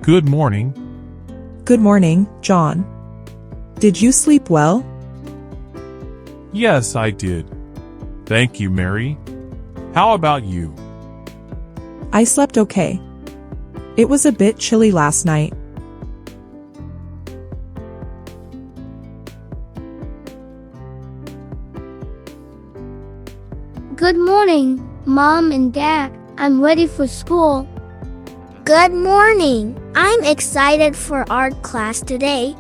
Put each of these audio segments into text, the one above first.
Good morning. Good morning, John. Did you sleep well? Yes, I did. Thank you, Mary. How about you? I slept okay. It was a bit chilly last night. Good morning, Mom and Dad. I'm ready for school. Good morning. I'm excited for art class today.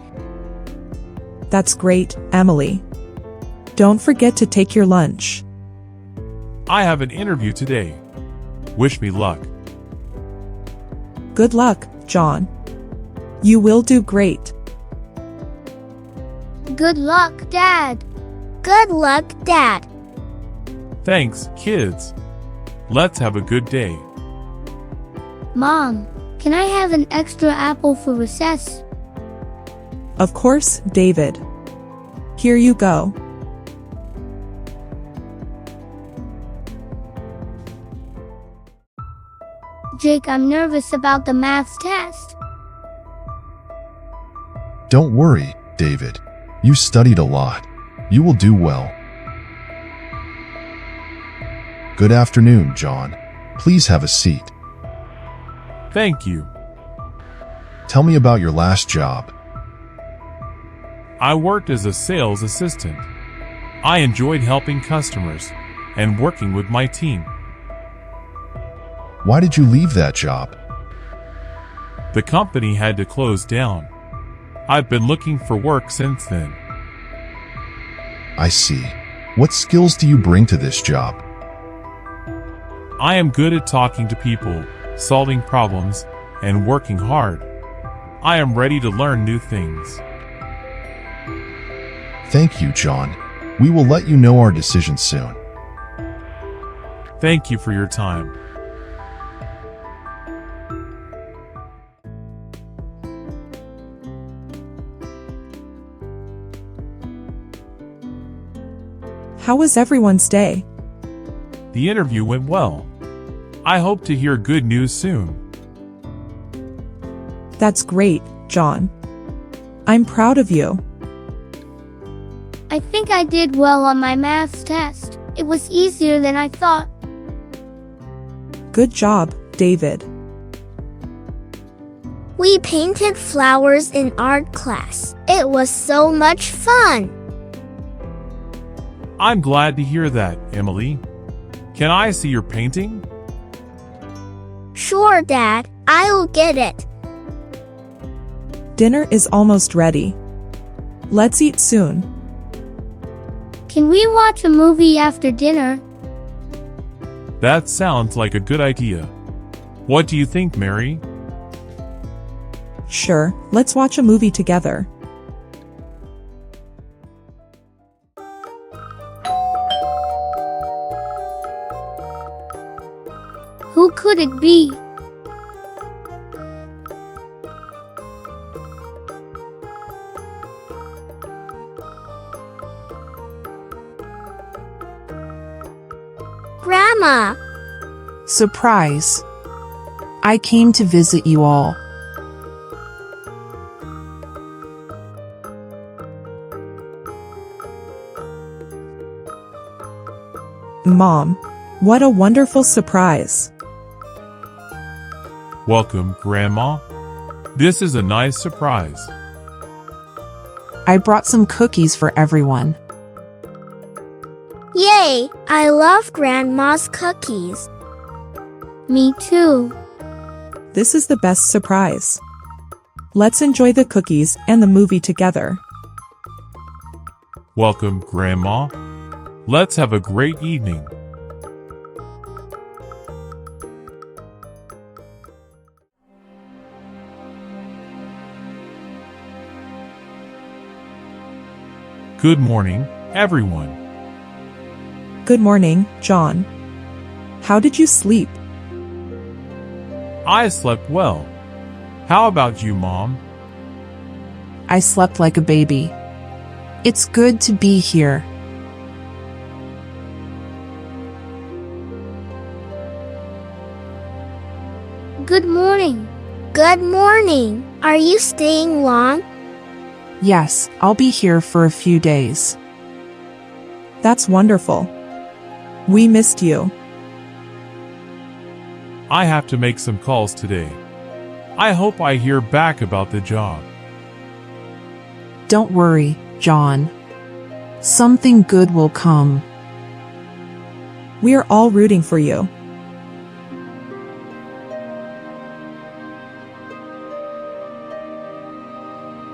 That's great, Emily. Don't forget to take your lunch. I have an interview today. Wish me luck. Good luck, John. You will do great. Good luck, Dad. Good luck, Dad. Thanks, kids. Let's have a good day. Mom, can I have an extra apple for recess? Of course, David. Here you go. Jake, I'm nervous about the maths test. Don't worry, David. You studied a lot. You will do well. Good afternoon, John. Please have a seat. Thank you. Tell me about your last job. I worked as a sales assistant. I enjoyed helping customers and working with my team. Why did you leave that job? The company had to close down. I've been looking for work since then. I see. What skills do you bring to this job? I am good at talking to people, solving problems, and working hard. I am ready to learn new things. Thank you, John. We will let you know our decision soon. Thank you for your time. How was everyone's day? The interview went well. I hope to hear good news soon. That's great, John. I'm proud of you. I think I did well on my maths test. It was easier than I thought. Good job, David. We painted flowers in art class. It was so much fun. I'm glad to hear that, Emily. Can I see your painting? Sure, Dad. I'll get it. Dinner is almost ready. Let's eat soon. Can we watch a movie after dinner? That sounds like a good idea. What do you think, Mary? Sure, let's watch a movie together. Who could it be? Grandma. Surprise! I came to visit you all. Mom, what a wonderful surprise. Welcome, Grandma. This is a nice surprise. I brought some cookies for everyone. Yay! I love Grandma's cookies. Me too. This is the best surprise. Let's enjoy the cookies and the movie together. Welcome, Grandma. Let's have a great evening. Good morning, everyone. Good morning, John. How did you sleep? I slept well. How about you, Mom? I slept like a baby. It's good to be here. Good morning. Good morning. Are you staying long? Yes, I'll be here for a few days. That's wonderful. We missed you. I have to make some calls today. I hope I hear back about the job. Don't worry, John. Something good will come. We're all rooting for you.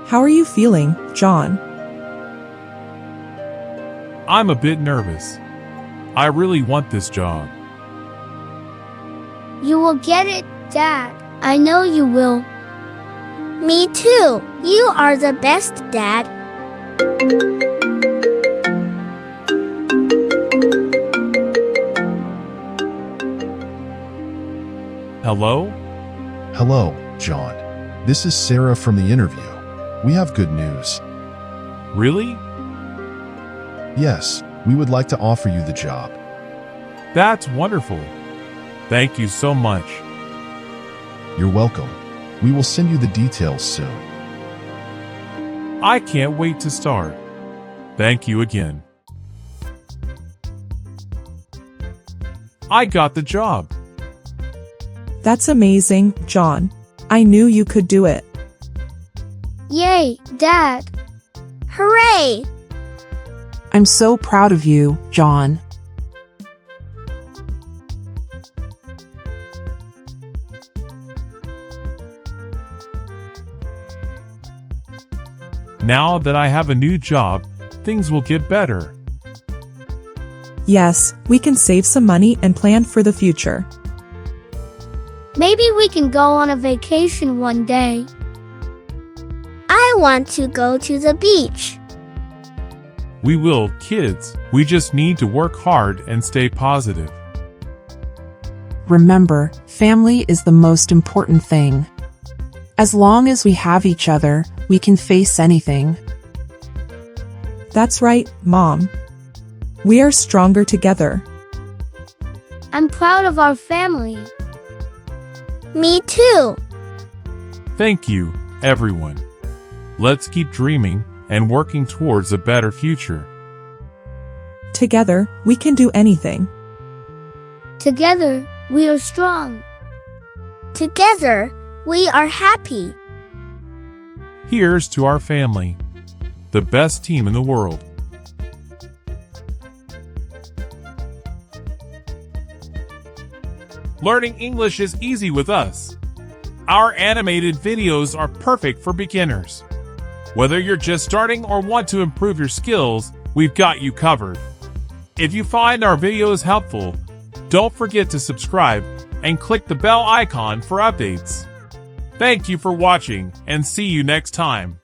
How are you feeling, John? I'm a bit nervous. I really want this job. You will get it, Dad. I know you will. Me too. You are the best, Dad. Hello? Hello, John. This is Sarah from the interview. We have good news. Really? Yes, we would like to offer you the job. That's wonderful. Thank you so much. You're welcome. We will send you the details soon. I can't wait to start. Thank you again. I got the job. That's amazing, John. I knew you could do it. Yay, Dad. Hooray! I'm so proud of you, John. Now that I have a new job, things will get better. Yes, we can save some money and plan for the future. Maybe we can go on a vacation one day. I want to go to the beach. We will, kids. We just need to work hard and stay positive. Remember, family is the most important thing. As long as we have each other, we can face anything. That's right, Mom. We are stronger together. I'm proud of our family. Me too. Thank you, everyone. Let's keep dreaming and working towards a better future. Together, we can do anything. Together, we are strong. Together, we are happy. Here's to our family, the best team in the world. Learning English is easy with us. Our animated videos are perfect for beginners. Whether you're just starting or want to improve your skills, we've got you covered. If you find our videos helpful, don't forget to subscribe and click the bell icon for updates. Thank you for watching and see you next time.